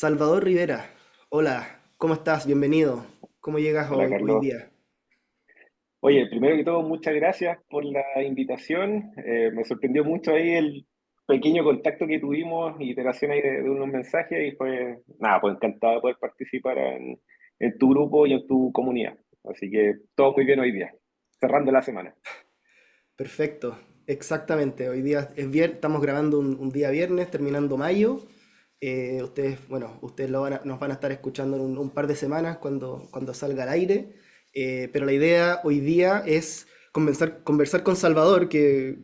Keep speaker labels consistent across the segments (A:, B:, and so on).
A: Salvador Rivera, hola, ¿cómo estás? Bienvenido. ¿Cómo llegas
B: Hola
A: hoy
B: Carlos.
A: día?
B: Oye, primero que todo, muchas gracias por la invitación. Me sorprendió mucho ahí el pequeño contacto que tuvimos, iteración ahí de unos mensajes y fue, nada, pues encantado de poder participar en tu grupo y en tu comunidad. Así que todo muy bien hoy día, cerrando la semana.
A: Perfecto, exactamente. Hoy día es estamos grabando un día viernes, terminando mayo. Ustedes, bueno, ustedes nos van a estar escuchando en un par de semanas cuando salga al aire. Pero la idea hoy día es conversar con Salvador, que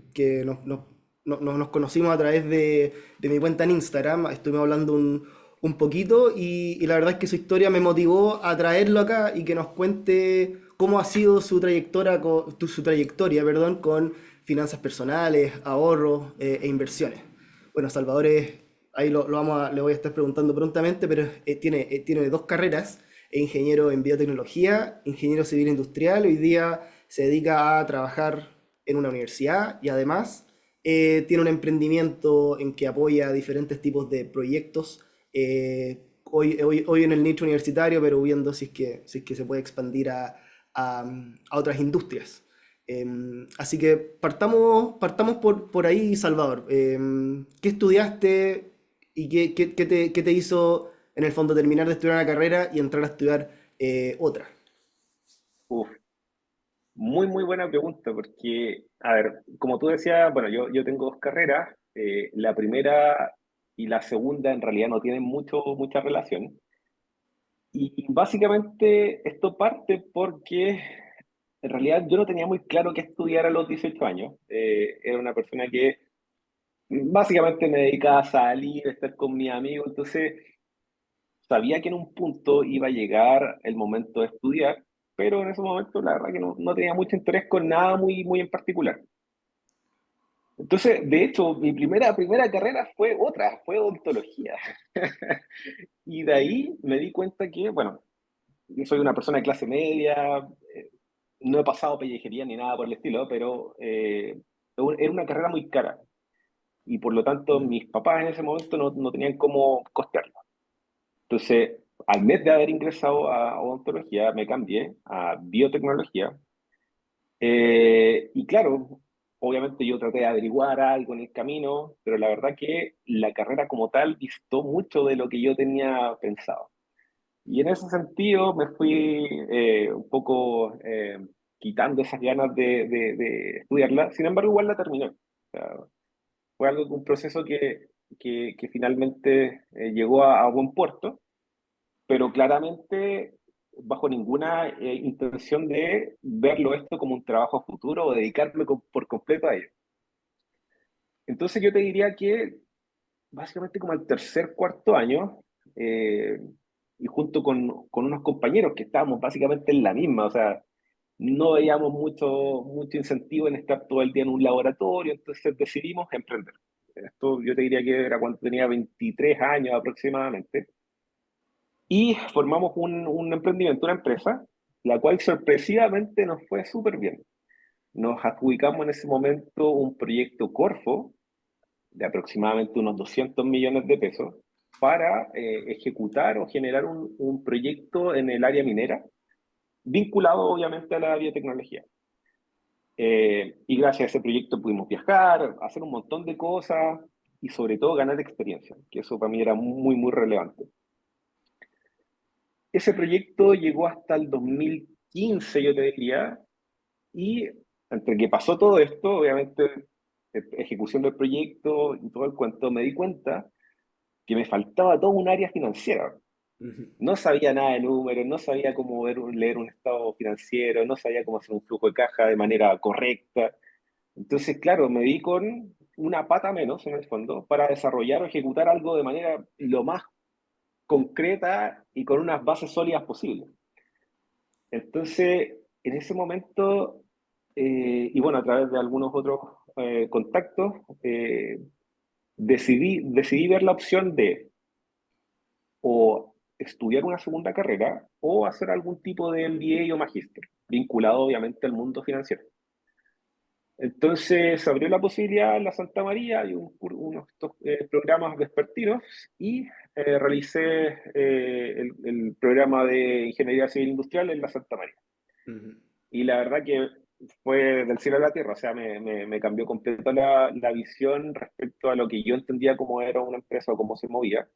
A: nos conocimos a través de mi cuenta en Instagram. Estuvimos hablando un poquito y la verdad es que su historia me motivó a traerlo acá y que nos cuente cómo ha sido su trayectoria, perdón, con finanzas personales, ahorros e inversiones. Bueno, Salvador ahí le voy a estar preguntando prontamente, pero tiene dos carreras: es ingeniero en biotecnología, ingeniero civil industrial. Hoy día se dedica a trabajar en una universidad y además tiene un emprendimiento en que apoya diferentes tipos de proyectos, hoy en el nicho universitario, pero viendo si es que se puede expandir a otras industrias. Así que partamos por ahí, Salvador. ¿Qué estudiaste y qué te hizo en el fondo terminar de estudiar una carrera y entrar a estudiar otra?
B: Uf, muy buena pregunta porque, a ver, como tú decías, bueno, yo tengo dos carreras. La primera y la segunda en realidad no tienen mucha relación. Y básicamente esto parte porque en realidad yo no tenía muy claro qué estudiar a los 18 años. Era una persona que básicamente me dedicaba a salir, a estar con mis amigos, entonces sabía que en un punto iba a llegar el momento de estudiar, pero en ese momento la verdad que no tenía mucho interés con nada muy en particular. Entonces, de hecho, mi primera carrera fue odontología. Y de ahí me di cuenta que, bueno, yo soy una persona de clase media, no he pasado pellejería ni nada por el estilo, pero era una carrera muy cara y por lo tanto
A: Mm.
B: mis papás en ese momento no tenían cómo costearla. Entonces, al mes de haber ingresado a odontología, me cambié a biotecnología. Y claro, obviamente yo traté de averiguar algo en el camino, pero la verdad que la carrera como tal distó mucho de lo que yo tenía pensado. Y en ese sentido me fui un poco quitando esas ganas de estudiarla. Sin embargo, igual la terminé. O sea, fue un proceso que finalmente llegó a buen puerto, pero claramente bajo ninguna intención de verlo esto como un trabajo futuro o dedicarme por completo a ello. Entonces yo te diría que básicamente como al tercer, cuarto año, eh, y junto con unos compañeros que estábamos básicamente en la misma, o sea, no veíamos mucho incentivo en estar todo el día en un laboratorio, entonces decidimos emprender. Esto yo te diría que era cuando tenía 23 años aproximadamente, y formamos un emprendimiento, una empresa, la cual sorpresivamente nos fue súper bien. Nos adjudicamos en ese momento un proyecto Corfo, de aproximadamente unos 200 millones de pesos para ejecutar o generar un proyecto en el área minera, vinculado obviamente a la biotecnología. Y gracias a ese proyecto pudimos viajar, hacer un montón de cosas y sobre todo ganar experiencia, que eso para mí era muy relevante. Ese proyecto llegó hasta el 2015, yo te diría, y entre que pasó todo esto, obviamente, ejecución del proyecto y todo el cuento, me di cuenta que me faltaba todo un área financiera.
A: Ujú.
B: No sabía nada de números, no sabía cómo leer un estado financiero, no sabía cómo hacer un flujo de caja de manera correcta. Entonces, claro, me di con una pata menos en el fondo para desarrollar o ejecutar algo de manera lo más concreta y con unas bases sólidas posibles. Entonces, en ese momento, y bueno, a través de algunos otros contactos, decidí ver la opción de o estudiar una segunda carrera o hacer algún tipo de MBA o magíster, vinculado obviamente al mundo financiero. Entonces se abrió la posibilidad en la Santa María, hay unos estos, programas vespertinos y realicé el programa de Ingeniería Civil Industrial en la Santa María.
A: Ujú.
B: Y la verdad que fue del cielo a la tierra, o sea, me cambió completo la visión respecto a lo que yo entendía como era una empresa o cómo se movía.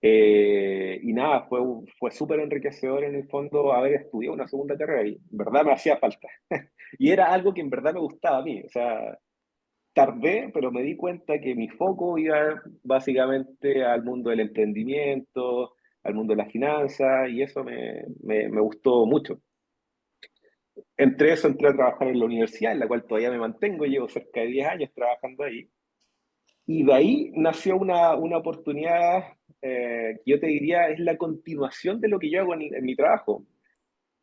B: Y nada, fue súper enriquecedor en el fondo haber estudiado una segunda carrera y en verdad me hacía falta. Y era algo que en verdad me gustaba a mí, o sea, tardé, pero me di cuenta que mi foco iba básicamente al mundo del emprendimiento, al mundo de las finanzas, y eso me gustó mucho. Entre eso entré a trabajar en la universidad, en la cual todavía me mantengo, llevo cerca de 10 años trabajando ahí. Y de ahí nació una oportunidad que yo te diría es la continuación de lo que yo hago en mi trabajo,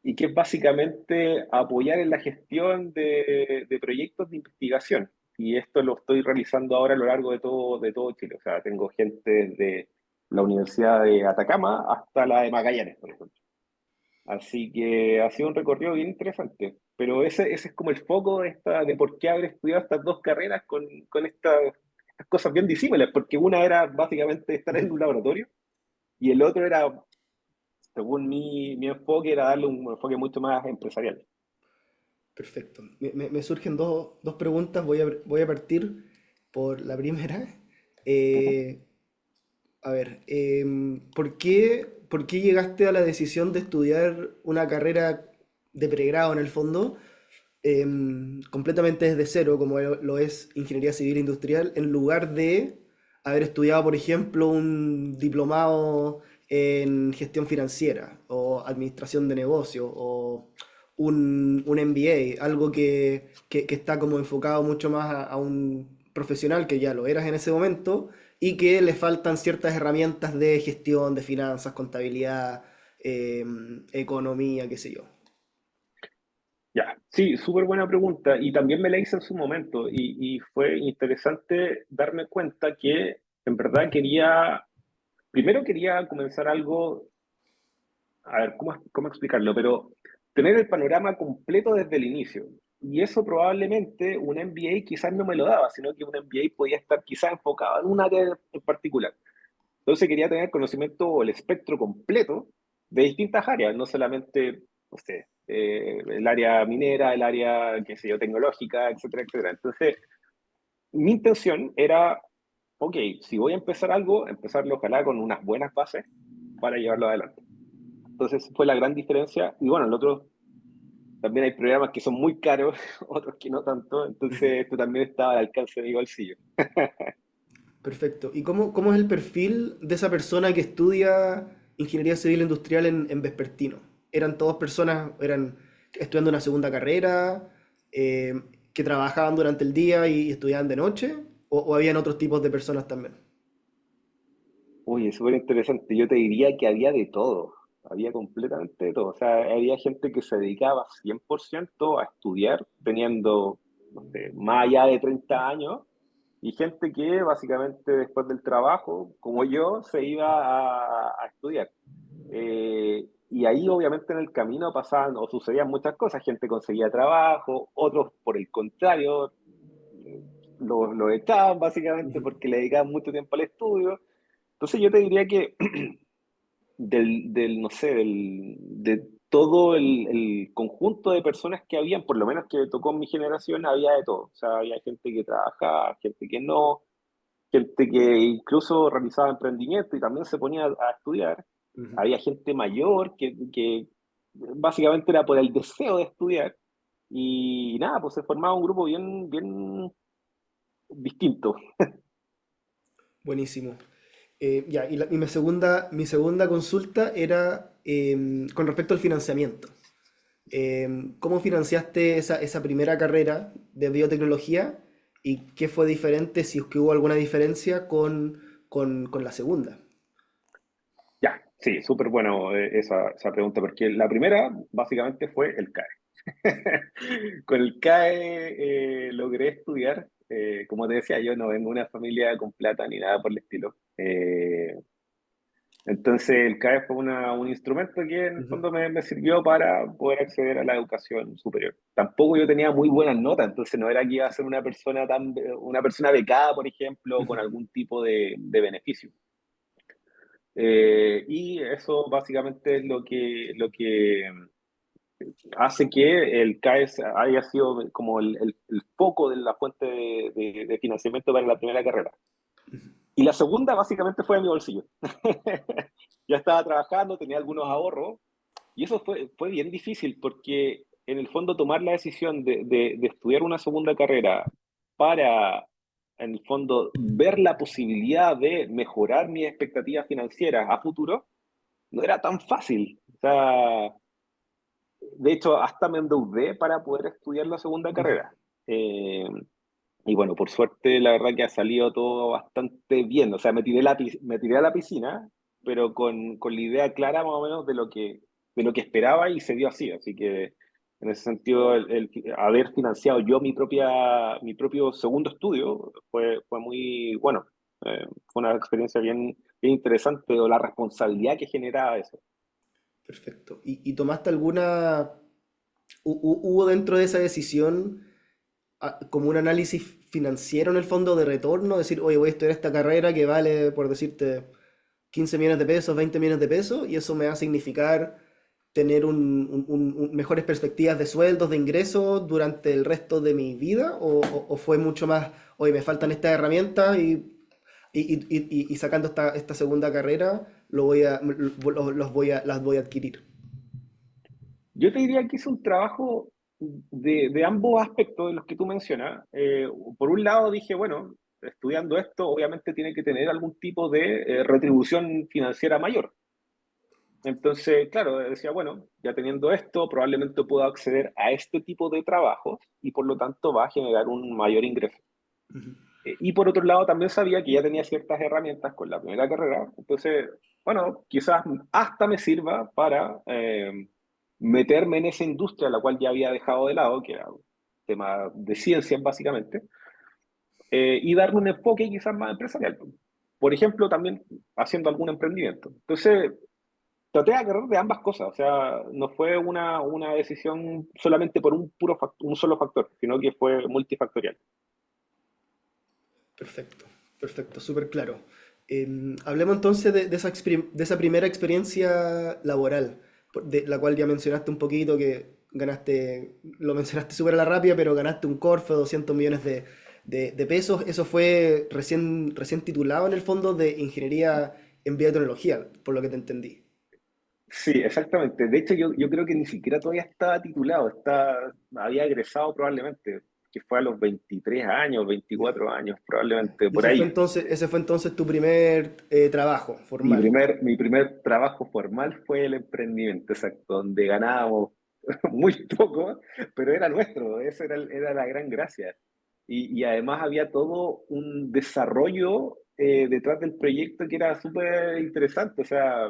B: y que es básicamente apoyar en la gestión de proyectos de investigación. Y esto lo estoy realizando ahora a lo largo de todo Chile. O sea, tengo gente desde la Universidad de Atacama hasta la de Magallanes, por ejemplo. Así que ha sido un recorrido bien interesante. Pero ese es como el foco de por qué haber estudiado estas dos carreras con estas cosas bien disímiles, porque una era básicamente estar en un laboratorio y el otro era, según mi enfoque, era darle un enfoque mucho más empresarial.
A: Perfecto. Me surgen dos preguntas. Voy a partir por la primera.
B: Ujú.
A: Eh, a ver, ¿por qué llegaste a la decisión de estudiar una carrera de pregrado en el fondo, completamente desde cero, como lo es Ingeniería Civil Industrial, en lugar de haber estudiado, por ejemplo, un diplomado en gestión financiera o administración de negocios o un MBA, algo que está como enfocado mucho más a un profesional que ya lo eras en ese momento y que le faltan ciertas herramientas de gestión, de finanzas, contabilidad, economía, qué sé yo?
B: Ya, sí, súper buena pregunta. Y también me la hice en su momento y fue interesante darme cuenta que en verdad primero quería comenzar algo, a ver, ¿cómo explicarlo? Pero tener el panorama completo desde el inicio. Y eso probablemente un MBA quizás no me lo daba, sino que un MBA podía estar quizás enfocado en un área en particular. Entonces quería tener conocimiento o el espectro completo de distintas áreas, no solamente, no sé, el área minera, el área, qué sé yo, tecnológica, etcétera, etcétera. Entonces, mi intención era, ok, si voy a empezar algo, empezarlo ojalá con unas buenas bases para llevarlo adelante. Entonces, fue la gran diferencia. Y bueno, el otro, también hay programas que son muy caros, otros que no tanto, entonces esto también estaba al alcance de mi bolsillo.
A: Perfecto. ¿Y cómo es el perfil de esa persona que estudia ingeniería civil industrial en Vespertino? ¿Eran todas personas, eran estudiando una segunda carrera, eh, que trabajaban durante el día y estudiaban de noche? ¿O habían otros tipos de personas también?
B: Uy, es súper interesante. Yo te diría que había de todo, había completamente de todo. O sea, había gente que se dedicaba 100% a estudiar, teniendo, no sé, más allá de 30 años, y gente que básicamente después del trabajo, como yo, se iba a estudiar. Y ahí obviamente en el camino pasaban o sucedían muchas cosas. Gente conseguía trabajo, otros por el contrario lo echaban básicamente
A: Ujú.
B: porque le dedicaban mucho tiempo al estudio. Entonces yo te diría que no sé, de todo el conjunto de personas que habían, por lo menos que tocó en mi generación, había de todo. O sea, había gente que trabajaba, gente que no, gente que incluso realizaba emprendimiento y también se ponía a estudiar.
A: Ujú.
B: Había gente mayor que básicamente era por el deseo de estudiar. Y nada, pues se formaba un grupo bien, bien distinto.
A: Buenísimo. Ya, y mi segunda consulta era, con respecto al financiamiento. ¿Cómo financiaste esa primera carrera de biotecnología y qué fue diferente, si es que hubo alguna diferencia con la segunda?
B: Ya, sí, súper bueno esa pregunta, porque la primera básicamente fue el CAE. Con el CAE logré estudiar, como te decía, yo no vengo de una familia con plata ni nada por el estilo. Entonces el CAE fue un instrumento que en el
A: Ujú,
B: fondo me sirvió para poder acceder a la educación superior. Tampoco yo tenía muy buenas notas, entonces no era que iba a ser una persona becada, por ejemplo, con
A: ujú.
B: algún tipo de beneficio. Y eso básicamente es lo que hace que el CAES haya sido como el foco de la fuente de financiamiento para la primera carrera. Y la segunda básicamente fue de mi bolsillo. Ya estaba trabajando, tenía algunos ahorros, y eso fue bien difícil porque en el fondo tomar la decisión de estudiar una segunda carrera para, en el fondo, ver la posibilidad de mejorar mis expectativas financieras a futuro, no era tan fácil. O sea, de hecho, hasta me endeudé para poder estudiar la segunda
A: Ujú.
B: carrera. Eh, y bueno, por suerte, la verdad que ha salido todo bastante bien. O sea, me tiré a la piscina, pero con la idea clara más o menos de lo que esperaba y se dio así. Así que en ese sentido, el haber financiado yo mi propio segundo estudio fue muy bueno. Fue una experiencia bien, bien interesante, o la responsabilidad que generaba eso.
A: Perfecto. ¿Y tomaste alguna, hubo dentro de esa decisión como un análisis financiero en el fondo de retorno? Decir, oye, voy a estudiar esta carrera que vale, por decirte, 15 millones de pesos, 20 millones de pesos, y eso me va a significar tener mejores perspectivas de sueldos, de ingresos durante el resto de mi vida, o fue mucho más, oye, me faltan estas herramientas y sacando esta segunda carrera, las voy a adquirir.
B: Yo te diría que hice un trabajo de ambos aspectos de los que tú mencionas. Por un lado dije, bueno, estudiando esto, obviamente tiene que tener algún tipo de retribución financiera mayor. Entonces, claro, decía, bueno, ya teniendo esto, probablemente puedo acceder a este tipo de trabajos y por lo tanto va a generar un mayor ingreso.
A: Ujú.
B: Y por otro lado, también sabía que ya tenía ciertas herramientas con la primera carrera. Entonces, bueno, quizás hasta me sirva para meterme en esa industria, la cual ya había dejado de lado, que era un tema de ciencias básicamente, y darle un enfoque quizás más empresarial. Por ejemplo, también haciendo algún emprendimiento. Entonces, traté de agarrar de ambas cosas, o sea, no fue una decisión solamente por un solo factor, sino que fue multifactorial.
A: Perfecto, perfecto, súper claro. Hablemos entonces de esa primera experiencia laboral, de la cual ya mencionaste un poquito que ganaste, lo mencionaste súper a la rápida, pero ganaste un Corfo, 200 millones de pesos. Eso fue recién titulado en el fondo de Ingeniería en Biotecnología, por lo que te entendí.
B: Sí, exactamente. De hecho, yo creo que ni siquiera todavía estaba titulado, había egresado probablemente, que fue a los 23 años,
A: Ya.
B: 24 años, probablemente
A: Y
B: por ahí.
A: ese fue entonces tu primer trabajo
B: Mi
A: formal.
B: primer, mi primer trabajo formal fue el emprendimiento, exacto, donde ganábamos muy poco, pero era nuestro, esa era la gran gracia. Y además había todo un desarrollo detrás del proyecto que era súper interesante, o sea,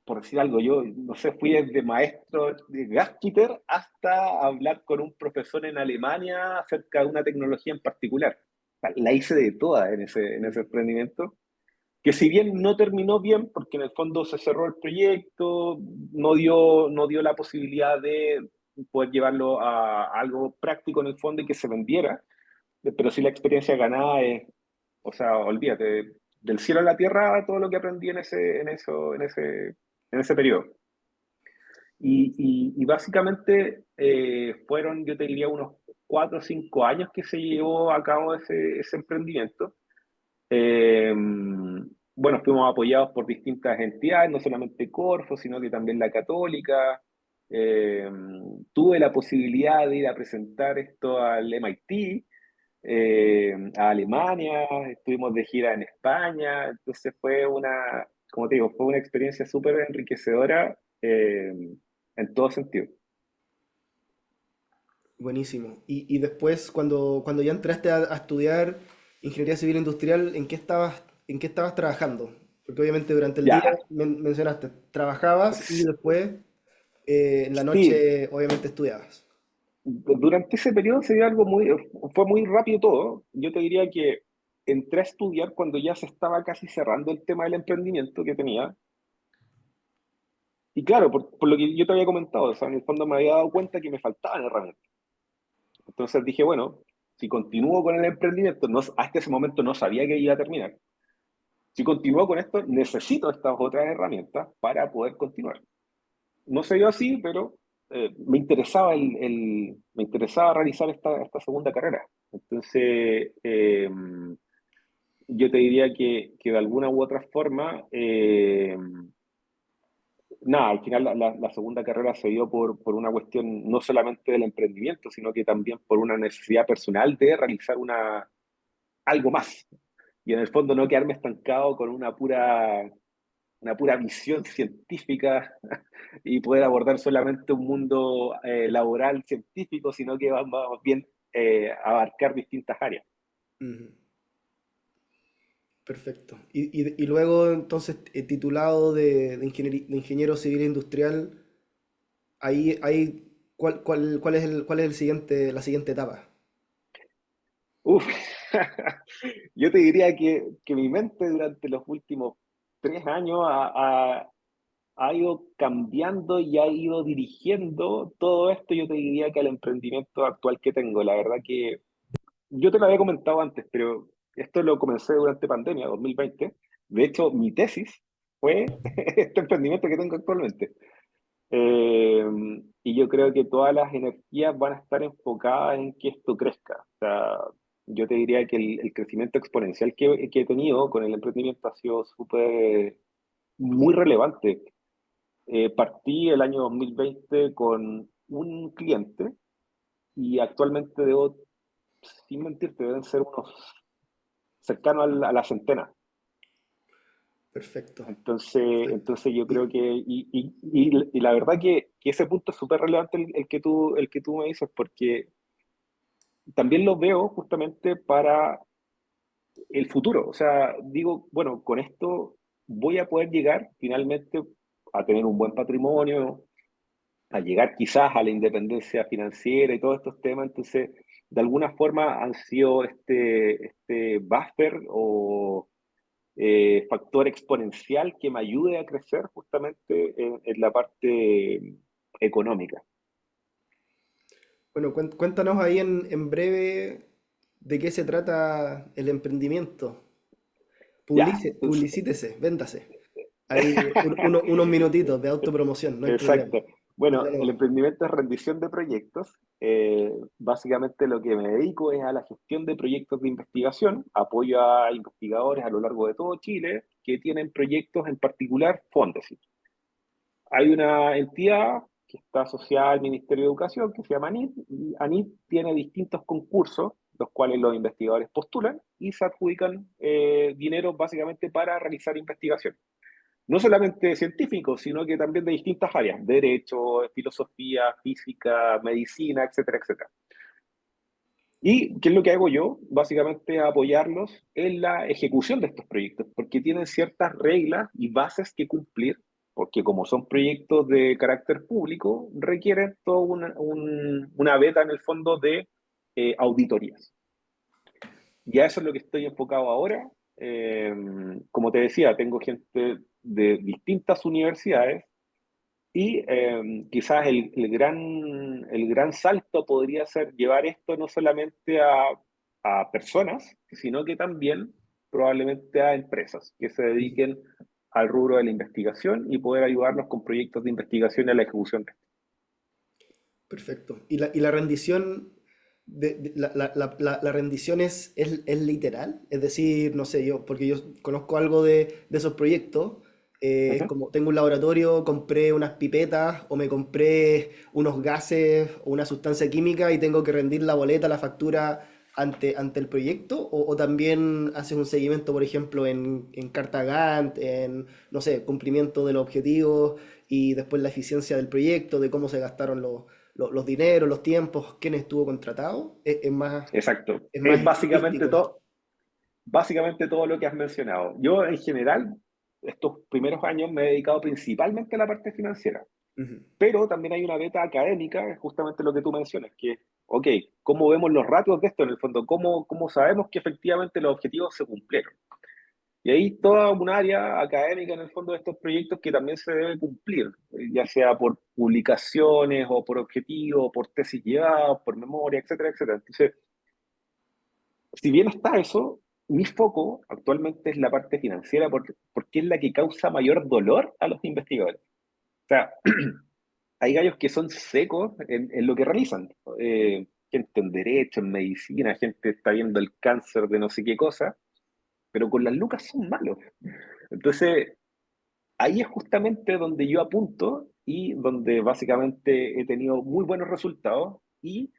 B: por decir algo, yo no sé, fui desde maestro de gaskeeper hasta hablar con un profesor en Alemania acerca de una tecnología en particular. O sea, la hice de toda en ese emprendimiento, que si bien no terminó bien, porque en el fondo se cerró el proyecto, no dio la posibilidad de poder llevarlo a algo práctico en el fondo y que se vendiera, pero sí la experiencia ganada es, o sea, olvídate, del cielo a la tierra todo lo que aprendí en ese periodo. Y básicamente fueron, yo te diría, unos 4 o 5 años que se llevó a cabo ese emprendimiento. Eh, bueno, fuimos apoyados por distintas entidades, no solamente Corfo, sino que también la Católica. Eh, Tuve la posibilidad de ir a presentar esto al MIT, a Alemania, estuvimos de gira en España, entonces como te digo, fue una experiencia súper enriquecedora en todo sentido.
A: Buenísimo. Y después, cuando ya entraste a estudiar Ingeniería Civil Industrial, en qué estabas trabajando? Porque obviamente durante el día
B: Ya,
A: mencionaste, trabajabas y después en la
B: sí,
A: noche obviamente estudiabas.
B: durante ese periodo se dio algo fue muy rápido todo. Yo te diría que entré a estudiar cuando ya se estaba casi cerrando el tema del emprendimiento que tenía. Y claro, por lo que yo te había comentado, o sea, en el fondo me había dado cuenta que me faltaban herramientas. Entonces dije, bueno, si continúo con el emprendimiento, no, hasta ese momento no sabía que iba a terminar. Si continúo con esto, necesito estas otras herramientas para poder continuar. No se dio así, pero me interesaba me interesaba realizar esta segunda carrera. Entonces, yo te diría que de alguna u otra forma, nada, al final la segunda carrera se dio por una cuestión no solamente del emprendimiento, sino que también por una necesidad personal de realizar algo más. Y en el fondo no quedarme estancado con una pura visión científica y poder abordar solamente un mundo laboral científico, sino que va más bien abarcar distintas áreas.
A: Ujú. Perfecto. Y luego, entonces, titulado de ingeniero civil industrial, ¿cuál es la siguiente etapa?
B: Uf, yo te diría que mi mente durante los últimos 3 años ha ido cambiando y ha ido dirigiendo todo esto, yo te diría que al emprendimiento actual que tengo. La verdad que yo te lo había comentado antes, pero esto lo comencé durante pandemia, 2020. De hecho, mi tesis fue este emprendimiento que tengo actualmente. Eh, y yo creo que todas las energías van a estar enfocadas en que esto crezca. O sea, yo te diría que el crecimiento exponencial que he tenido con el emprendimiento ha sido súper, muy relevante. Partí el año 2020 con un cliente y actualmente debo, sin mentirte, deben ser unos cercanos a la centena.
A: Perfecto, perfecto.
B: Entonces yo
A: Y,
B: creo que, y la verdad que ese punto es súper relevante el que tú me dices, porque también lo veo justamente para el futuro. O sea, digo, bueno, con esto voy a poder llegar finalmente a tener un buen patrimonio, a llegar quizás a la independencia financiera y todos estos temas. Entonces, de alguna forma han sido este buffer o factor exponencial que me ayude a crecer justamente en la parte económica.
A: bueno, cuéntanos ahí en breve de qué se trata el emprendimiento.
B: Ya,
A: Publicítese, véndase. Hay unos minutitos de autopromoción, no hay problema.
B: exacto. Bueno,
A: Dale
B: el
A: nomás.
B: emprendimiento es rendición de proyectos. Básicamente lo que me dedico es a la gestión de proyectos de investigación, apoyo a investigadores a lo largo de todo Chile que tienen proyectos en particular fondos. Hay una entidad que está asociada al Ministerio de Educación que se llama ANIT, y ANIT tiene distintos concursos, los cuales los investigadores postulan y se adjudican dinero básicamente para realizar investigación. No solamente científicos, sino que también de distintas áreas, derecho, filosofía, física, medicina, etcétera, etcétera. ¿Y qué es lo que hago yo? Básicamente apoyarlos en la ejecución de estos proyectos, porque tienen ciertas reglas y bases que cumplir, porque como son proyectos de carácter público, requieren toda una beta en el fondo de auditorías. Y a eso es lo que estoy enfocado ahora. Eh, Como te decía, tengo gente de distintas universidades y quizás el gran salto podría ser llevar esto no solamente a personas, sino que también probablemente a empresas que se dediquen al rubro de la investigación y poder ayudarnos con proyectos de investigación y a la ejecución de esto.
A: Perfecto. ¿Y la rendición, la rendición es literal? Es decir, no sé, porque yo conozco algo de esos proyectos. Es
B: Ujú.
A: como, tengo un laboratorio, compré unas pipetas o me compré unos gases o una sustancia química y tengo que rendir la boleta, la factura ante el proyecto. O también haces un seguimiento, por ejemplo, en carta Gantt, en, no sé, cumplimiento de los objetivos y después la eficiencia del proyecto, de cómo se gastaron los dineros, los tiempos, quién estuvo contratado,
B: Exacto.
A: es más
B: Es
A: holístico.
B: básicamente todo lo que has mencionado. Yo en general, estos primeros años me he dedicado principalmente a la parte financiera.
A: Ujú.
B: Pero también hay una beta académica, es justamente lo que tú mencionas, que ok, ¿cómo vemos los ratios de esto en el fondo? ¿Cómo sabemos que efectivamente los objetivos se cumplieron? Y hay toda un área académica en el fondo de estos proyectos que también se debe cumplir, ya sea por publicaciones o por objetivos, por tesis llevadas, por memoria, etcétera, etcétera. Entonces, si bien está eso, mi foco actualmente es la parte financiera porque es la que causa mayor dolor a los investigadores. O sea, hay gallos que son secos en lo que realizan. Gente en derecho, en medicina, gente está viendo el cáncer de no sé qué cosa, pero con las lucas son malos. Entonces, ahí es justamente donde yo apunto y donde básicamente he tenido muy buenos resultados y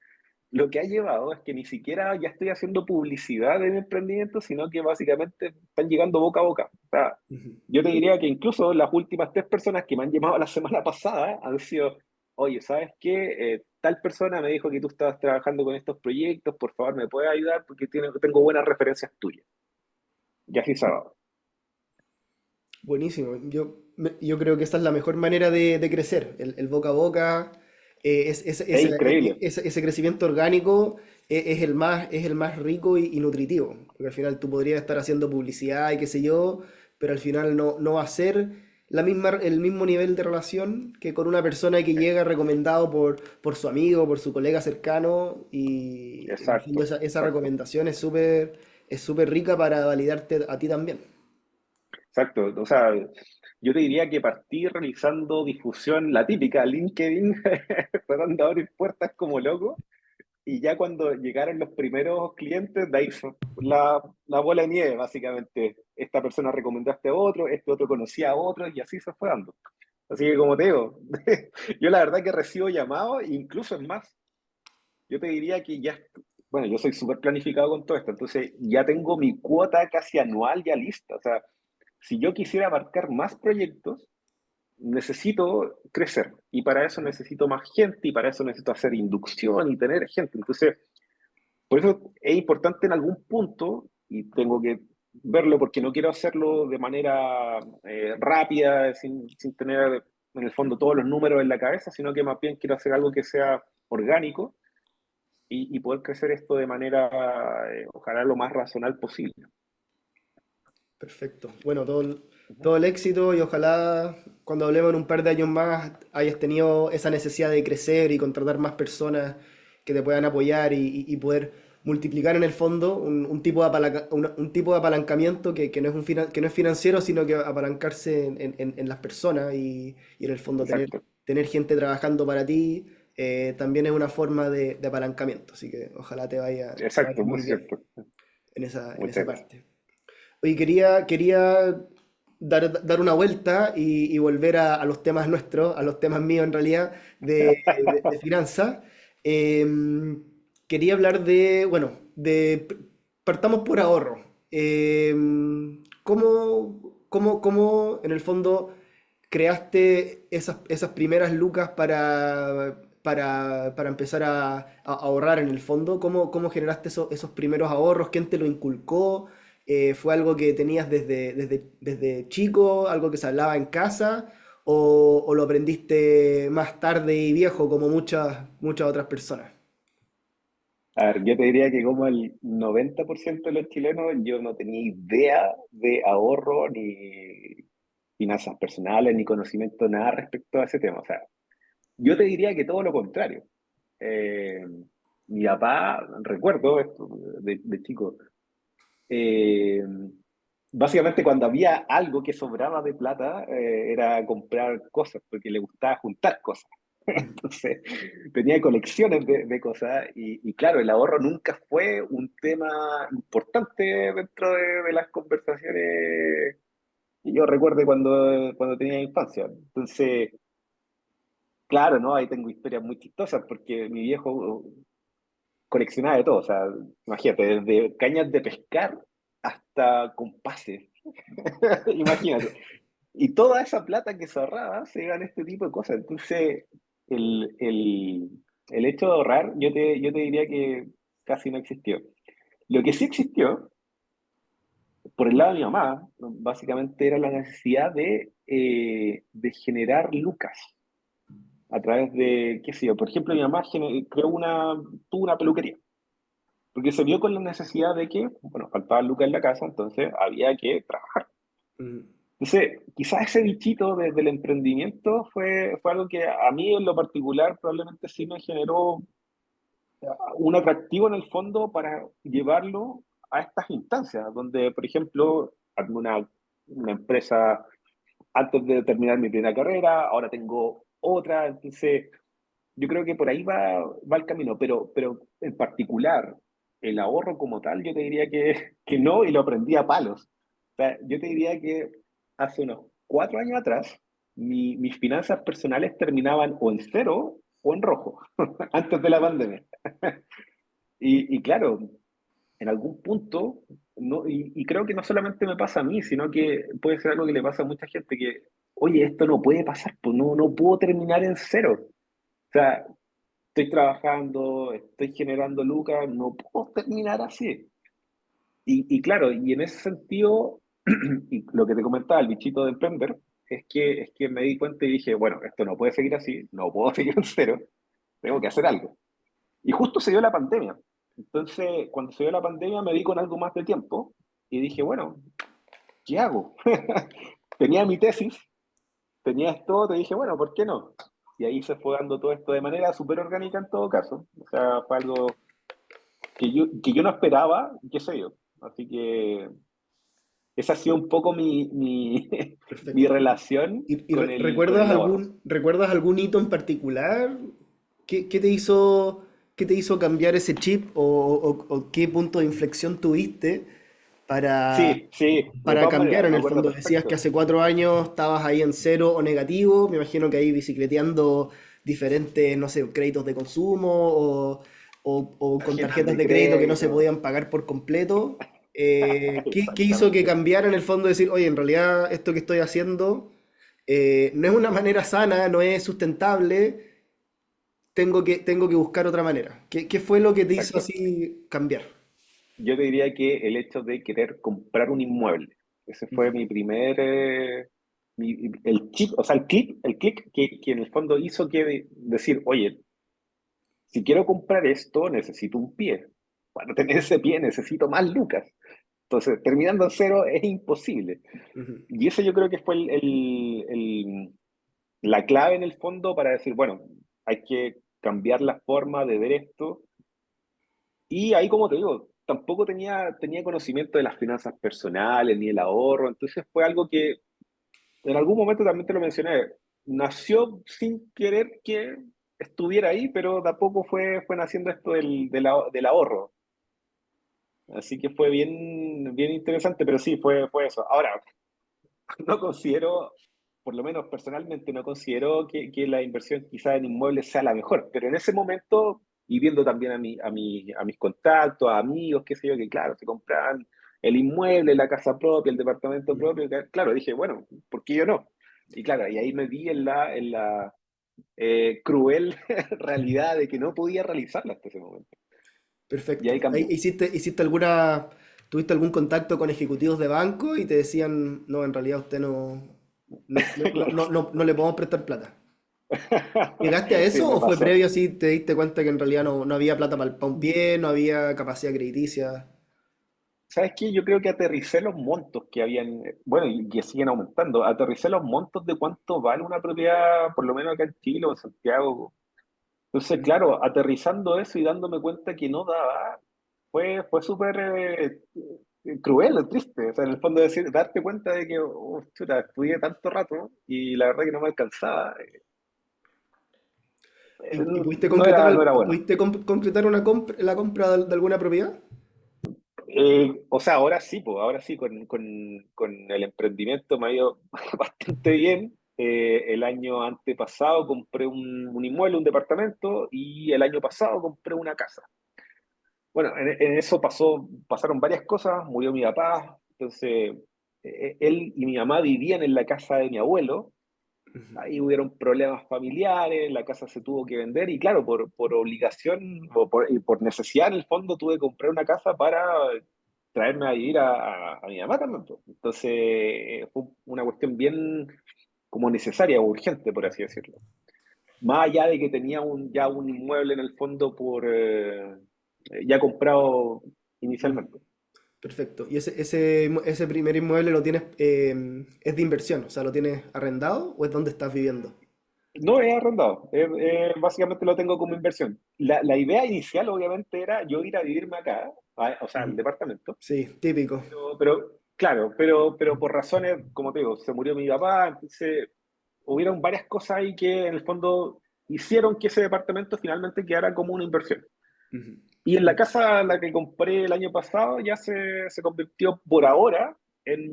B: lo que ha llevado es que ni siquiera ya estoy haciendo publicidad de mi emprendimiento, sino que básicamente están llegando boca a boca. O sea,
A: Ujú.
B: yo te diría que incluso las últimas 3 personas que me han llamado la semana pasada han sido, oye, ¿sabes qué? Tal persona me dijo que tú estabas trabajando con estos proyectos, por favor, ¿me puedes ayudar? Porque tengo buenas referencias tuyas. Y así se ha dado.
A: Buenísimo. Yo creo que esa es la mejor manera de crecer. El boca a boca,
B: Es increíble.
A: ese crecimiento orgánico es el más rico y nutritivo. Porque al final tú podrías estar haciendo publicidad y qué sé yo, pero al final no va a ser el mismo nivel de relación que con una persona que llega recomendado por su amigo, por su colega cercano. Y en el fondo
B: Exacto,
A: esa
B: exacto.
A: recomendación es súper rica para validarte a ti también.
B: Exacto, o sea, yo te diría que partí realizando difusión, la típica, LinkedIn, tratando de abrir puertas como loco, y ya cuando llegaron los primeros clientes, de ahí fue la bola de nieve, básicamente. Esta persona recomendaste a otro, este otro conocía a otro, y así se fue dando. Así que como te digo, yo la verdad que recibo llamados, e incluso es más, yo te diría que ya, bueno, yo soy súper planificado con todo esto, entonces ya tengo mi cuota casi anual ya lista, o sea, si yo quisiera abarcar más proyectos, necesito crecer y para eso necesito más gente y para eso necesito hacer inducción y tener gente. Entonces, por eso es importante en algún punto y tengo que verlo porque no quiero hacerlo de manera rápida, sin tener en el fondo todos los números en la cabeza, sino que más bien quiero hacer algo que sea orgánico y poder crecer esto de manera, ojalá, lo más racional posible.
A: Perfecto. Bueno, todo el éxito y ojalá cuando hablemos en un par de años más hayas tenido esa necesidad de crecer y contratar más personas que te puedan apoyar y poder multiplicar en el fondo un tipo de un tipo de apalancamiento que no es que no es financiero, sino que apalancarse en las personas y en el fondo
B: Exacto,
A: tener gente trabajando para ti también es una forma de apalancamiento. Así que ojalá te vaya
B: exacto, muy
A: muy bien
B: cierto.
A: en
B: Muchas
A: esa
B: gracias.
A: parte. Oye, quería dar una vuelta y volver a los temas nuestros, a los temas míos en realidad, de finanzas. Quería hablar bueno, partamos por ahorro. ¿Cómo en el fondo creaste esas primeras lucas para empezar a ahorrar en el fondo? ¿Cómo generaste esos primeros ahorros? ¿Quién te lo inculcó? ¿Fue algo que tenías desde chico, algo que se hablaba en casa, o lo aprendiste más tarde y viejo como muchas otras personas?
B: A ver, yo te diría que como el 90% de los chilenos, yo no tenía idea de ahorro, ni finanzas personales, ni conocimiento nada respecto a ese tema. O sea, yo te diría que todo lo contrario. Eh, Mi papá, recuerdo esto de chico, eh, básicamente cuando había algo que sobraba de plata, era comprar cosas, porque le gustaba juntar cosas. Entonces, tenía colecciones de cosas y claro, el ahorro nunca fue un tema importante dentro de las conversaciones que yo recuerde cuando tenía infancia. Entonces, claro, ¿no? Ahí tengo historias muy chistosas porque mi viejo coleccionaba de todo, o sea, imagínate, desde cañas de pescar hasta compases, imagínate. Y toda esa plata que se ahorraba se iba en este tipo de cosas. Entonces, el, el, el hecho de ahorrar, yo te diría que casi no existió. Lo que sí existió, por el lado de mi mamá, básicamente era la necesidad de generar lucas. a través de, qué sé yo, por ejemplo, mi mamá tuvo una peluquería, porque se vio con la necesidad de que, bueno, faltaba lucas en la casa, entonces había que trabajar.
A: Mm.
B: Entonces, quizás ese bichito desde el emprendimiento fue algo que a mí en lo particular probablemente sí me generó un atractivo en el fondo para llevarlo a estas instancias, donde, por ejemplo, armé una empresa antes de terminar mi primera carrera, ahora tengo otra, entonces yo creo que por ahí va el camino, pero en particular, el ahorro como tal, yo te diría que no, y lo aprendí a palos. O sea, yo te diría que hace unos 4 años atrás, mis finanzas personales terminaban o en cero o en rojo, antes de la pandemia. Y claro, en algún punto, no, y creo que no solamente me pasa a mí, sino que puede ser algo que le pasa a mucha gente, que, oye, esto no puede pasar, pues no puedo terminar en cero. O sea, estoy trabajando, estoy generando lucas, no puedo terminar así. Y claro, y en ese sentido, y lo que te comentaba, el bichito de emprender, es que me di cuenta y dije, bueno, esto no puede seguir así, no puedo seguir en cero, tengo que hacer algo. Y justo se dio la pandemia. Entonces, cuando se dio la pandemia, me di con algo más de tiempo y dije, bueno, ¿qué hago? Tenía mi tesis, tenía esto, te dije, bueno, ¿por qué no? Y ahí se fue dando todo esto de manera súper orgánica en todo caso. O sea, fue algo que yo no esperaba, qué sé yo. Así que esa ha sido un poco mi
A: Perfecto.
B: relación
A: ¿Y
B: con
A: recuerdas
B: el ahorro.
A: recuerdas algún hito en particular? Qué te hizo cambiar ese chip o qué punto de inflexión tuviste para,
B: Sí, sí, de
A: para
B: todas
A: cambiar
B: maneras,
A: en
B: me
A: el
B: acuerdo
A: fondo? Decías que
B: perfecto.
A: hace 4 años estabas ahí en cero o negativo, me imagino que ahí bicicleteando diferentes, no sé, créditos de consumo o con
B: Tarjetas
A: tarjetas
B: de
A: de crédito que no se
B: crédito.
A: podían pagar por completo. ¿Qué hizo que
B: Exactamente.
A: cambiara en el fondo decir, oye, en realidad esto que estoy haciendo no es una manera sana, no es sustentable, tengo que buscar otra manera? ¿Qué fue lo que te hizo
B: Exacto.
A: así cambiar?
B: Yo te diría que el hecho de querer comprar un inmueble, ese fue
A: Ujú,
B: mi primer, el chip, o sea, el click que en el fondo hizo que decir, oye, si quiero comprar esto, necesito un pie. Para tener ese pie necesito más lucas. Entonces, terminando en cero es imposible.
A: ujú.
B: Y eso yo creo que fue la clave en el fondo para decir, bueno, hay que cambiar la forma de ver esto. Y ahí, como te digo, tampoco tenía conocimiento de las finanzas personales ni el ahorro, entonces fue algo que en algún momento también te lo mencioné, nació sin querer que estuviera ahí, pero tampoco fue naciendo esto del ahorro. Así que fue bien, bien interesante, pero sí, fue eso. Ahora, no considero, por lo menos personalmente, no considero que la inversión quizá en inmuebles sea la mejor, pero en ese momento, y viendo también a mis contactos, a amigos, qué sé yo, que claro, se compraban el inmueble, la casa propia, el departamento propio, claro, dije, bueno, ¿por qué yo no? Y claro, y ahí me vi en la cruel realidad de que no podía realizarla hasta ese momento. Y ahí
A: Perfecto.
B: cambió.
A: ¿Tuviste algún contacto con ejecutivos de banco y te decían, no, en realidad usted no le podemos prestar plata? ¿Llegaste a
B: Sí,
A: eso
B: me
A: o fue
B: pasó.
A: previo así, te diste cuenta que en realidad no había plata para un pie, no había capacidad crediticia?
B: ¿Sabes qué? Yo creo que aterricé los montos que habían, bueno, y que siguen aumentando. Aterricé los montos de cuánto vale una propiedad, por lo menos acá en Chile o en Santiago. Entonces,
A: Ujú.
B: claro, aterrizando eso y dándome cuenta que no daba, fue súper cruel, triste. O sea, en el fondo decir, darte cuenta de que, oh, chuta, estudié tanto rato y la verdad que no me alcanzaba.
A: ¿Y pudiste
B: No
A: concretar,
B: era, no era bueno.
A: concretar la compra de alguna propiedad?
B: O sea, ahora sí, pues, ahora sí, con el emprendimiento me ha ido bastante bien. El año antepasado compré un inmueble, un departamento, y el año pasado compré una casa. Bueno, en eso pasaron varias cosas, murió mi papá, entonces él y mi mamá vivían en la casa de mi abuelo,
A: Ujú.
B: ahí hubieron problemas familiares, la casa se tuvo que vender y claro, por obligación y por necesidad en el fondo tuve que comprar una casa para traerme a vivir a mi mamá también, pues. Entonces fue una cuestión bien como necesaria o urgente, por así decirlo. Más allá de que tenía ya un inmueble en el fondo ya comprado
A: Mm,
B: inicialmente.
A: perfecto. ¿Y ese primer inmueble lo tienes, es de inversión? O sea, ¿lo tienes arrendado o es donde estás viviendo?
B: No es arrendado, básicamente lo tengo como inversión. La idea inicial obviamente era yo ir a vivirme acá, o sea, al
A: Ujú.
B: departamento,
A: Sí, típico.
B: claro, pero por razones, como te digo, se murió mi papá, entonces hubieron varias cosas ahí que en el fondo hicieron que ese departamento finalmente quedara como una inversión.
A: Ujú.
B: Y en la casa la que compré el año pasado ya se convirtió por ahora en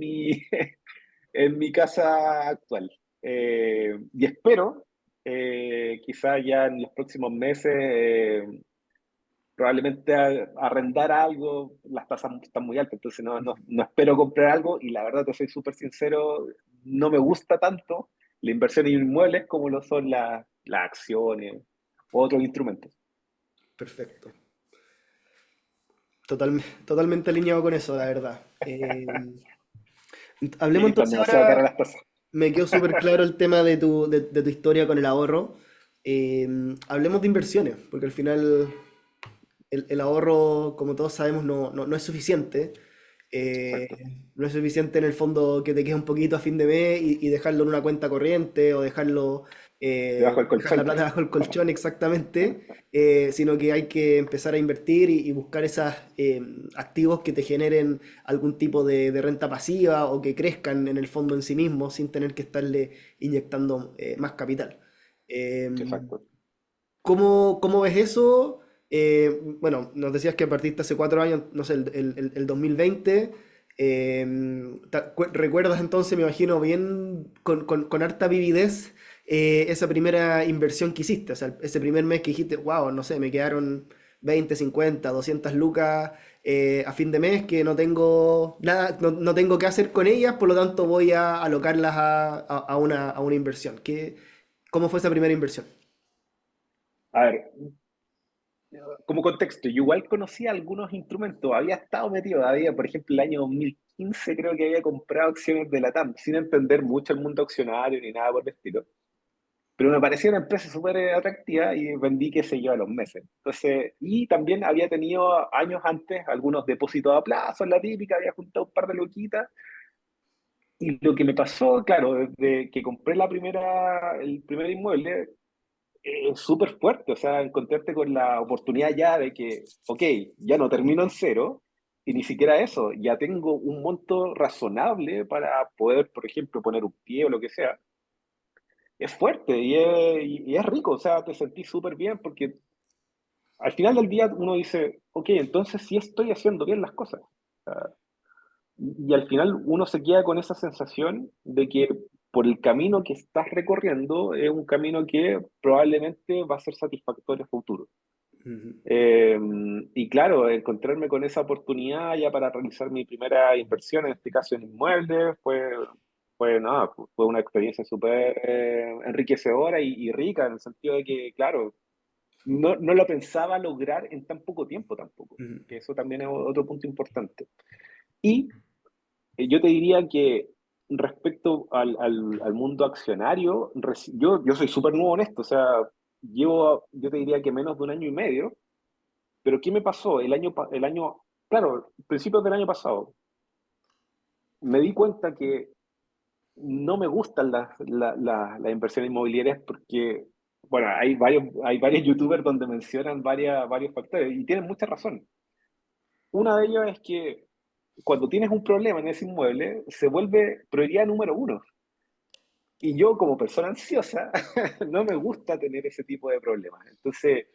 B: en mi casa actual. Y espero, quizás ya en los próximos meses, probablemente arrendar algo, las tasas están muy altas, entonces no espero comprar algo y la verdad, te soy súper sincero, no me gusta tanto la inversión en inmuebles como lo son las acciones o otros instrumentos.
A: Perfecto. Totalmente alineado con eso, la verdad.
B: Sí,
A: Hablemos
B: están
A: entonces
B: demasiado caras
A: ahora.
B: las tasas.
A: Me quedó súper claro el tema de tu historia con el ahorro. Hablemos de inversiones, porque al final el ahorro, como todos sabemos, no es suficiente. Eh,
B: Exacto.
A: no es suficiente en el fondo que te quede un poquito a fin de mes y dejarlo en una cuenta corriente o
B: Debajo del
A: dejar la
B: colchón.
A: plata bajo el colchón exactamente, sino que hay que empezar a invertir y buscar esos activos que te generen algún tipo de renta pasiva o que crezcan en el fondo en sí mismo sin tener que estarle inyectando más capital. Em,
B: Exacto.
A: ¿Cómo ves eso? Bueno, nos decías que partiste hace 4 años, no sé, el 2020. ¿Recuerdas entonces, me imagino, bien con harta vividez esa primera inversión que hiciste? O sea, ese primer mes que dijiste, wow, no sé, me quedaron 20, 50, 200 lucas a fin de mes que no tengo nada, no tengo qué hacer con ellas, por lo tanto voy a alocarlas a una inversión. ¿Cómo fue esa primera inversión?
B: A ver, como contexto, yo igual conocía algunos instrumentos, había estado metido, por ejemplo, el año 2015 creo que había comprado acciones de la TAM, sin entender mucho el mundo accionario ni nada por el estilo, pero me parecía una empresa súper atractiva y vendí, qué sé yo, a los meses. Entonces, y también había tenido años antes algunos depósitos a plazo, en la típica, había juntado un par de loquitas, y lo que me pasó, claro, desde que compré el primer inmueble, es súper fuerte, o sea, encontrarte con la oportunidad ya de que, ok, ya no termino en cero, y ni siquiera eso, ya tengo un monto razonable para poder, por ejemplo, poner un pie o lo que sea. Es fuerte y es rico, o sea, te sentís súper bien porque al final del día uno dice, ok, entonces sí estoy haciendo bien las cosas. Y al final uno se queda con esa sensación de que por el camino que estás recorriendo es un camino que probablemente va a ser satisfactorio a futuro.
A: Ujú.
B: Eh, y claro, encontrarme con esa oportunidad ya para realizar mi primera inversión, en este caso en inmuebles, nada, fue una experiencia súper enriquecedora y rica, en el sentido de que, claro, no lo pensaba lograr en tan poco tiempo tampoco,
A: Ujú.
B: que eso también es otro punto importante. Y yo te diría que respecto al mundo accionario, yo soy súper nuevo en esto, o sea, yo te diría que menos de un año y medio, pero ¿qué me pasó? Claro, principios del año pasado, me di cuenta que no me gustan las inversiones inmobiliarias porque, bueno, hay varios youtubers donde mencionan varios factores y tienen mucha razón. Una de ellas es que cuando tienes un problema en ese inmueble, se vuelve prioridad número uno. Y yo, como persona ansiosa, no me gusta tener ese tipo de problemas. Entonces,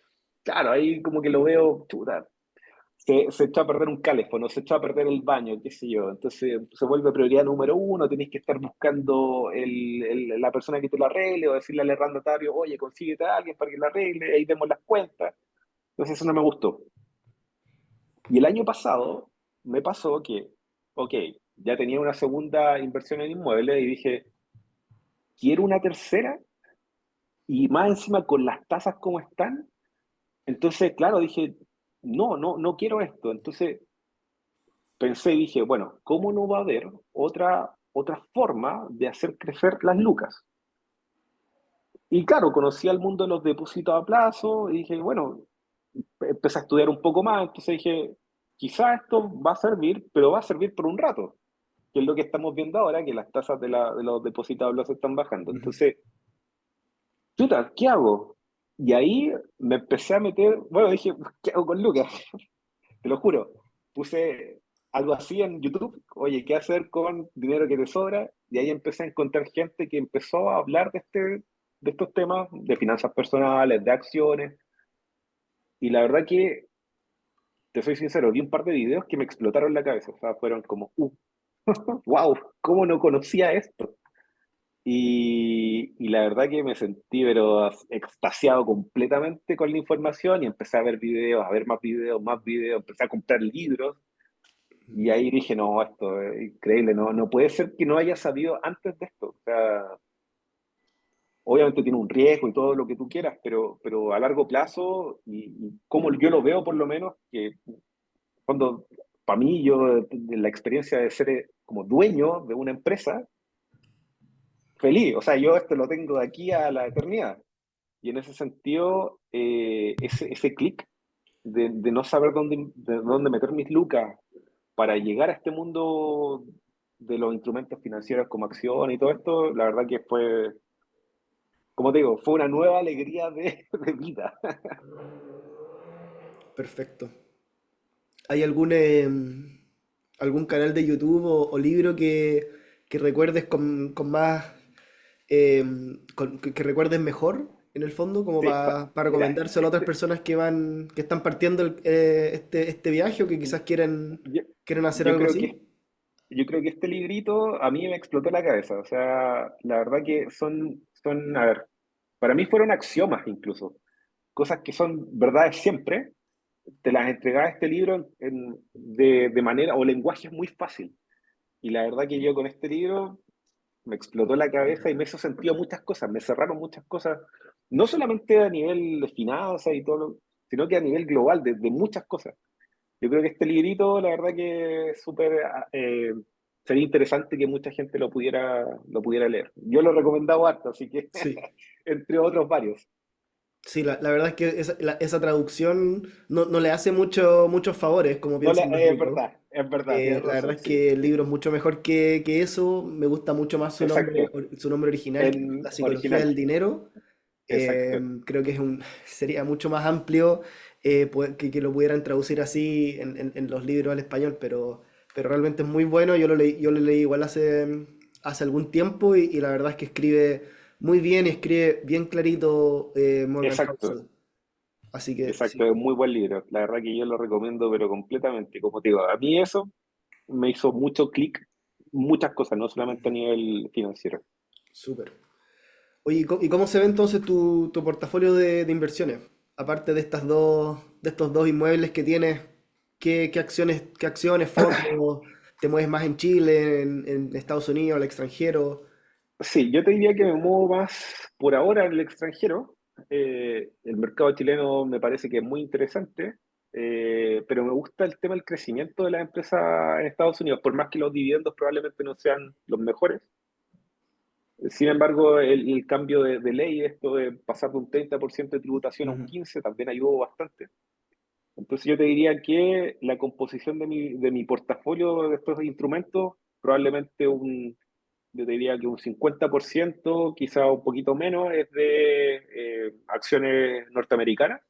B: claro, ahí como que lo veo, chuta, se echó a perder un teléfono, se echó a perder el baño, qué sé yo. Entonces se vuelve prioridad número uno, tenés que estar buscando la persona que te lo arregle o decirle al arrendatario, oye, consíguete a alguien para que lo arregle, ahí vemos las cuentas. Entonces eso no me gustó. Y el año pasado me pasó que, ok, ya tenía una segunda inversión en inmuebles y dije, quiero una tercera y más encima con las tasas como están. Entonces, claro, dije, no quiero esto. Entonces pensé y dije, bueno, ¿cómo no va a haber otra forma de hacer crecer las lucas? Y claro, conocí al mundo de los depósitos a plazo y dije, bueno, empecé a estudiar un poco más, entonces dije, quizá esto va a servir, pero va a servir por un rato, que es lo que estamos viendo ahora, que las tasas de los depósitos a plazo están bajando.
A: Ujú.
B: Entonces, chuta, ¿qué hago? Y ahí me empecé a meter, bueno, dije, ¿qué hago con Lucas? Te lo juro. Puse algo así en YouTube, oye, ¿qué hacer con dinero que te sobra? Y ahí empecé a encontrar gente que empezó a hablar de estos temas, de finanzas personales, de acciones. Y la verdad que, te soy sincero, vi un par de videos que me explotaron la cabeza. O sea, fueron como, wow, ¿cómo no conocía esto? Y la verdad que me sentí pero extasiado completamente con la información y empecé a ver videos, a ver más videos, empecé a comprar libros y ahí dije, no, esto es increíble, no, no puede ser que no haya sabido antes de esto. O sea, obviamente tiene un riesgo y todo lo que tú quieras, pero a largo plazo, y como yo lo veo por lo menos, que cuando, para mí, yo, de la experiencia de ser como dueño de una empresa, feliz, o sea, yo esto lo tengo de aquí a la eternidad. Y en ese sentido, ese clic de no saber de dónde meter mis lucas para llegar a este mundo de los instrumentos financieros como acción y todo esto, la verdad que fue, como te digo, fue una nueva alegría de vida.
A: Perfecto. ¿Hay algún canal de YouTube o libro que recuerdes con más, que recuerdes mejor en el fondo, como
B: Sí,
A: para
B: mira,
A: recomendárselo a otras personas que están partiendo este viaje o que quizás
B: yo,
A: quieren hacer
B: yo
A: algo
B: creo que
A: así?
B: yo creo que este librito a mí me explotó la cabeza. O sea, la verdad que a ver, para mí fueron axiomas incluso, cosas que son verdades siempre, te las entregaba este libro de manera o lenguaje muy fácil. Y la verdad que yo con este libro me explotó la cabeza y me hizo sentido muchas cosas, me cerraron muchas cosas, no solamente a nivel de finanzas y todo, sino que a nivel global, de muchas cosas. Yo creo que este librito, la verdad que es súper, sería interesante que mucha gente lo pudiera leer. Yo lo he recomendado harto, así que
A: Sí.
B: entre otros varios.
A: Sí, la verdad es que esa traducción no le hace muchos favores, como
B: No
A: piensan los gringos.
B: es verdad, tienes
A: La verdad
B: razón,
A: es
B: sí,
A: que el
B: sí,
A: libro es mucho mejor que eso. Me gusta mucho más
B: exacto,
A: su nombre original, que es
B: en
A: La psicología
B: original,
A: del dinero.
B: exacto.
A: Creo que sería mucho más amplio que lo pudieran traducir así en los libros al español, pero realmente es muy bueno. Yo lo leí igual hace algún tiempo y la verdad es que escribe muy bien y escribe bien clarito Morgan
B: Exacto,
A: Housel. Así que
B: exacto,
A: sí,
B: es un muy buen libro. La verdad que yo lo recomiendo, pero completamente. Como te digo, a mí eso me hizo mucho clic, muchas cosas, no solamente a nivel financiero.
A: súper. Oye, y cómo se ve entonces tu portafolio de inversiones? Aparte de estos dos inmuebles que tienes, qué acciones, fondos, te mueves más en Chile, en Estados Unidos, al extranjero?
B: Sí, yo te diría que me muevo más por ahora en el extranjero. El mercado chileno me parece que es muy interesante, pero me gusta el tema del crecimiento de las empresas en Estados Unidos, por más que los dividendos probablemente no sean los mejores. Sin embargo, el cambio de ley, esto de pasar de un 30% de tributación a un
A: Ujú,
B: 15%, también ayudó bastante. Entonces yo te diría que la composición de mi portafolio de estos instrumentos, probablemente yo te diría que un 50%, quizá un poquito menos, es de acciones norteamericanas.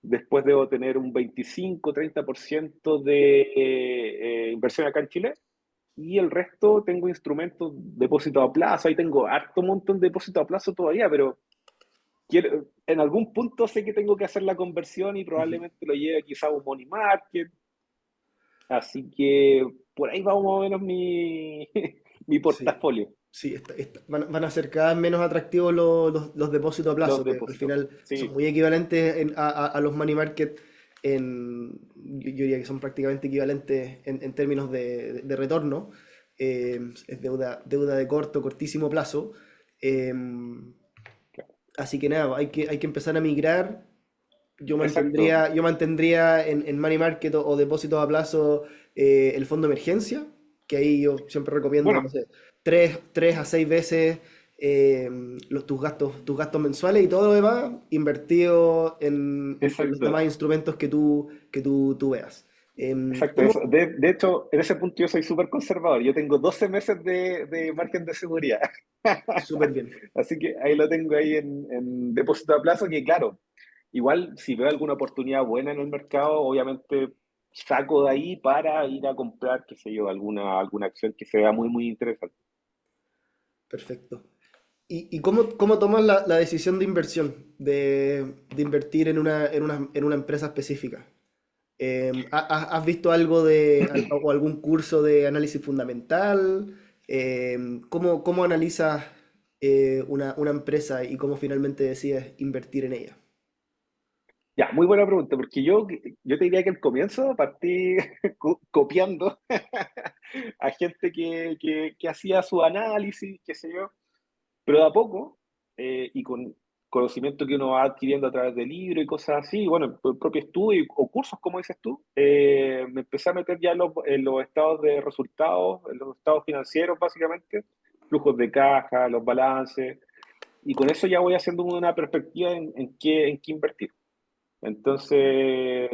B: Después debo tener un 25-30% de inversión acá en Chile. Y el resto tengo instrumentos, depósito a plazo. Ahí tengo harto montón de depósito a plazo todavía, pero en algún punto sé que tengo que hacer la conversión y
A: ujú.
B: probablemente lo lleve quizá a un money market. Así que por ahí va más o menos mi
A: Sí,
B: portafolio,
A: sí, van a ser cada vez menos atractivos los depósitos a
B: los
A: plazo, que al
B: depósitos.
A: final son
B: Sí,
A: muy equivalentes a los money market yo diría que son prácticamente equivalentes en términos de retorno. Es deuda de cortísimo plazo. Eh, Así que nada, hay que empezar a migrar.
B: exacto.
A: Yo mantendría en money market o depósitos a plazo el fondo de emergencia, que ahí yo siempre recomiendo, no
B: Bueno,
A: sé, 3 a 6 veces eh, tus gastos mensuales y todo lo demás invertido en los demás
B: Exacto,
A: instrumentos tú veas.
B: exacto.
A: ¿Cómo?
B: De hecho, en ese punto yo soy súper conservador. Yo tengo 12 meses de margen de seguridad.
A: Súper bien.
B: Así que ahí lo tengo ahí en depósito a plazo, que claro, igual si veo alguna oportunidad buena en el mercado, obviamente saco de ahí para ir a comprar, qué sé yo, alguna acción que se vea muy, muy interesante.
A: Perfecto. ¿Y cómo tomas la decisión de inversión, de invertir en una empresa específica? ¿Has visto algo o algún curso de análisis fundamental? ¿Cómo analizas una empresa y cómo finalmente decides invertir en ella?
B: Ya, muy buena pregunta, porque yo te diría que al comienzo partí copiando a gente que hacía su análisis, qué sé yo, pero de a poco, y con conocimiento que uno va adquiriendo a través de libros y cosas así, bueno, por el propio estudio o cursos, como dices tú, me empecé a meter ya en los estados de resultados, en los estados financieros, básicamente, flujos de caja, los balances, y con eso ya voy haciendo una perspectiva en qué invertir. Entonces,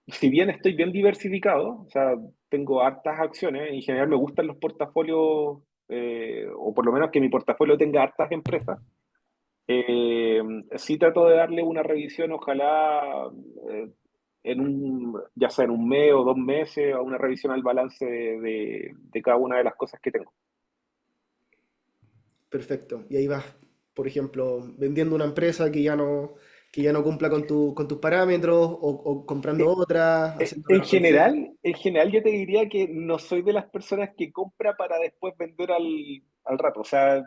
B: si bien estoy bien diversificado, o sea, tengo hartas acciones, en general me gustan los portafolios, o por lo menos que mi portafolio tenga hartas empresas, eh, sí trato de darle una revisión, ojalá ya sea en un mes o 2 meses, a una revisión al balance de cada una de las cosas que tengo.
A: Perfecto. Y ahí vas, por ejemplo, vendiendo una empresa que ya no cumpla con tus parámetros o comprando
B: Eh,
A: otra, haciendo
B: En
A: reconversión.
B: general yo te diría que no soy de las personas que compra para después vender al rato. O sea,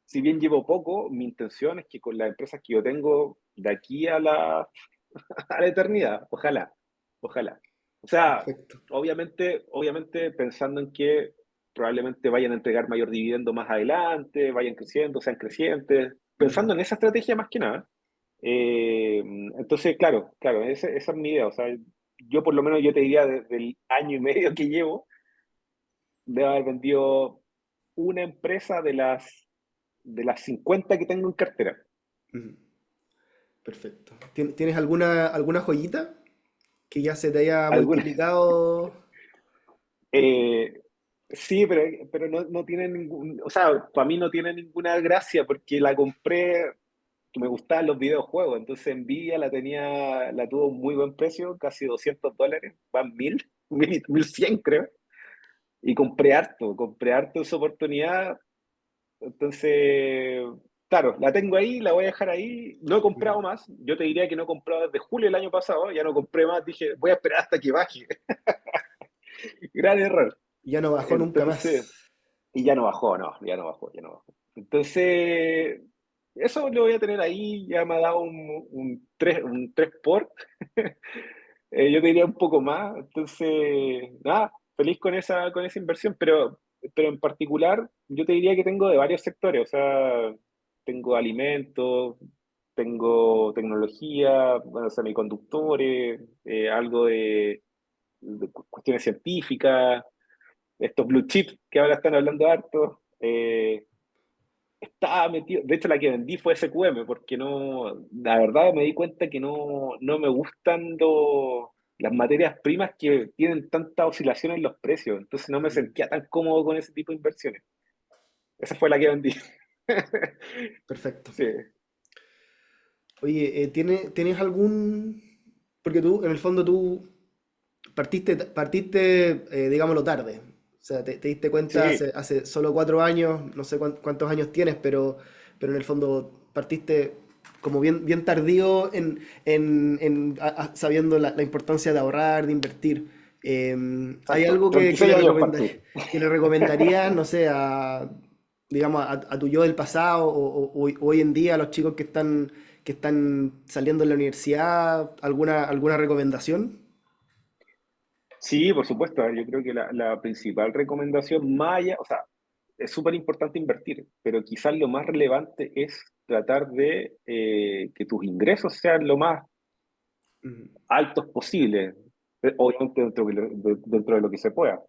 B: si bien llevo poco, mi intención es que con las empresas que yo tengo de aquí a la eternidad, ojalá, ojalá. O sea,
A: Perfecto.
B: obviamente pensando en que probablemente vayan a entregar mayor dividendo más adelante, vayan creciendo, sean crecientes,
A: Ujú.
B: pensando en esa estrategia más que nada. Eh, entonces, claro, esa es mi idea. O sea, yo por lo menos yo te diría desde el año y medio que llevo, debo haber vendido una empresa de las 50 que tengo en cartera.
A: Ujú. Perfecto. ¿Tienes alguna joyita que ya se te haya
B: Algunas,
A: multiplicado?
B: eh, sí, pero no tiene ningún, o sea, para mí no tiene ninguna gracia porque la compré, que me gustaban los videojuegos, entonces Nvidia la tuvo a un muy buen precio, casi $200, van 1.100 creo. Y compré harto esa oportunidad. Entonces, claro, la tengo ahí, la voy a dejar ahí. No he
A: Ujú.
B: comprado más. Yo te diría que no he comprado desde julio del año pasado. Ya no compré más. Dije, voy a esperar hasta que baje. Gran error.
A: Ya no bajó nunca
B: Entonces,
A: más.
B: y ya no bajó, no, ya no bajó, ya no bajó. Entonces, eso lo voy a tener ahí. Ya me ha dado un 3 por. Yo te diría un poco más. Entonces, nada, feliz con esa inversión, pero en particular yo te diría que tengo de varios sectores. O sea, tengo alimentos, tengo tecnología, bueno, semiconductores, algo de cuestiones científicas, estos blue chips que ahora están hablando harto. Estaba metido, de hecho la que vendí fue SQM, porque no, la verdad me di cuenta que no me gustan las materias primas que tienen tanta oscilación en los precios, entonces no me
A: Ujú.
B: sentía tan cómodo con ese tipo de inversiones. Esa fue la que vendí.
A: Perfecto.
B: Sí,
A: Oye, ¿tienes algún? Porque tú, en el fondo, tú partiste, digámoslo, tarde. O sea, te diste cuenta
B: sí,
A: hace solo 4 años, no sé cuántos años tienes, pero en el fondo partiste como bien tardío sabiendo la importancia de ahorrar, de invertir. ¿Hay
B: exacto.
A: algo que
B: 36
A: le
B: años partí.
A: que le recomendarías, no sé, digamos, a tu yo del pasado o hoy en día a los chicos que están saliendo de la universidad? ¿Alguna recomendación?
B: Sí, por supuesto. A ver, yo creo que la principal recomendación, Maya, o sea, es súper importante invertir, pero quizás lo más relevante es tratar de que tus ingresos sean lo más
A: Ujú.
B: altos posible, obviamente dentro de lo que se pueda.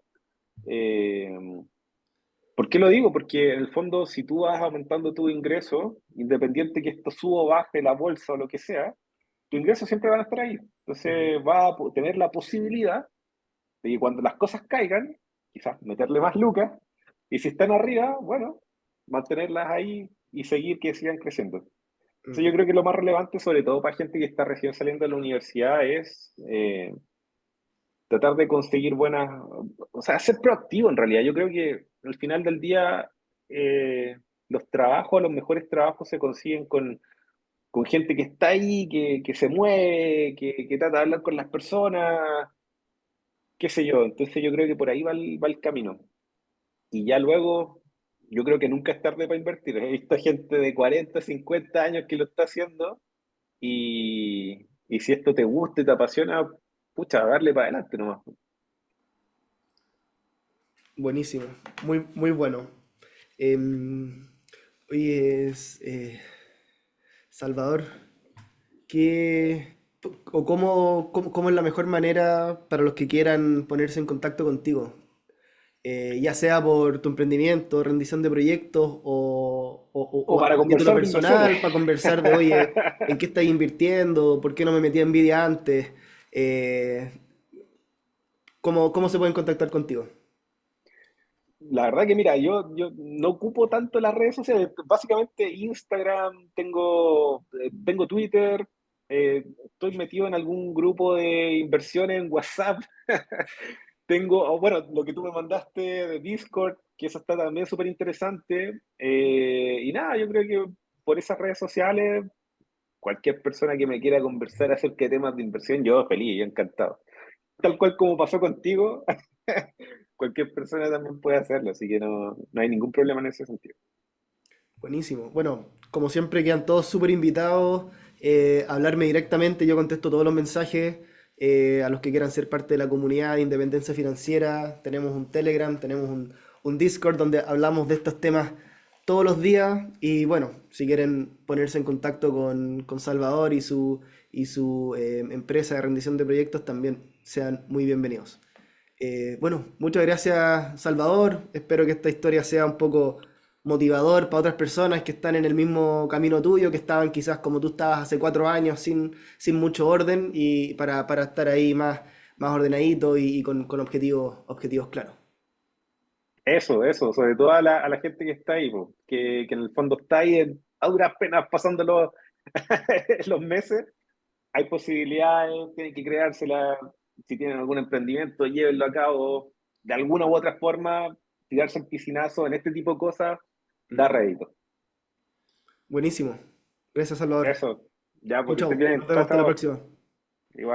B: Eh, ¿Por qué lo digo? Porque en el fondo, si tú vas aumentando tu ingreso, independiente que esto suba o baje la bolsa o lo que sea, tu ingreso siempre van a estar ahí.
A: Ujú.
B: Entonces, va a tener la posibilidad de que cuando las cosas caigan, quizás meterle más lucas, y si están arriba, bueno, mantenerlas ahí y seguir que sigan creciendo. Entonces, yo
A: Ujú.
B: creo que lo más relevante, sobre todo para gente que está recién saliendo de la universidad, es tratar de conseguir buenas, o sea, ser proactivo en realidad. Yo creo que al final del día los trabajos, los mejores trabajos se consiguen con gente que está ahí, que se mueve, que trata de hablar con las personas, qué sé yo. Entonces yo creo que por ahí va el camino. Y ya luego, yo creo que nunca es tarde para invertir. He visto gente de 40 50 años que lo está haciendo y si esto te gusta y te apasiona, pucha, darle para adelante nomás.
A: Buenísimo, muy, muy bueno. Em, Oye, Salvador, ¿qué o cómo es la mejor manera para los que quieran ponerse en contacto contigo? Ya sea por tu emprendimiento, rendición de proyectos
B: O
A: a
B: para
A: título
B: conversar de inversiones.
A: personal, para conversar de, oye, ¿en qué estás invirtiendo? ¿Por qué no me metí en Nvidia antes? Eh, ¿Cómo se pueden contactar contigo?
B: La verdad que mira, yo no ocupo tanto las redes sociales, básicamente Instagram, tengo Twitter, estoy metido en algún grupo de inversión en WhatsApp, bueno, lo que tú me mandaste de Discord, que eso está también súper interesante, y nada, yo creo que por esas redes sociales, cualquier persona que me quiera conversar acerca de temas de inversión, yo feliz, yo encantado. Tal cual como pasó contigo, cualquier persona también puede hacerlo, así que no hay ningún problema en ese sentido.
A: Buenísimo. Bueno, como siempre quedan todos súper invitados a hablarme directamente. Yo contesto todos los mensajes a los que quieran ser parte de la comunidad de independencia financiera. Tenemos un Telegram, tenemos un Discord donde hablamos de estos temas todos los días. Y bueno, si quieren ponerse en contacto con Salvador y su empresa de rendición de proyectos, también sean muy bienvenidos. Bueno, muchas gracias, Salvador. Espero que esta historia sea un poco motivador para otras personas que están en el mismo camino tuyo, que estaban quizás como tú estabas hace 4 años sin mucho orden y para estar ahí más ordenadito y con objetivos claros.
B: Eso, sobre todo a la gente que está ahí, po, que en el fondo está ahí a duras penas pasando los meses. Hay posibilidades, tienen que creárselas. Si tienen algún emprendimiento, llévenlo a cabo. De alguna u otra forma, tirarse el piscinazo en este tipo de cosas da
A: Ujú.
B: rédito.
A: Buenísimo. Gracias, Salvador.
B: Eso, ya,
A: Chau,
B: porque estés
A: chau.
B: bien.
A: Nos
B: Chao,
A: vemos hasta la
B: chao.
A: próxima.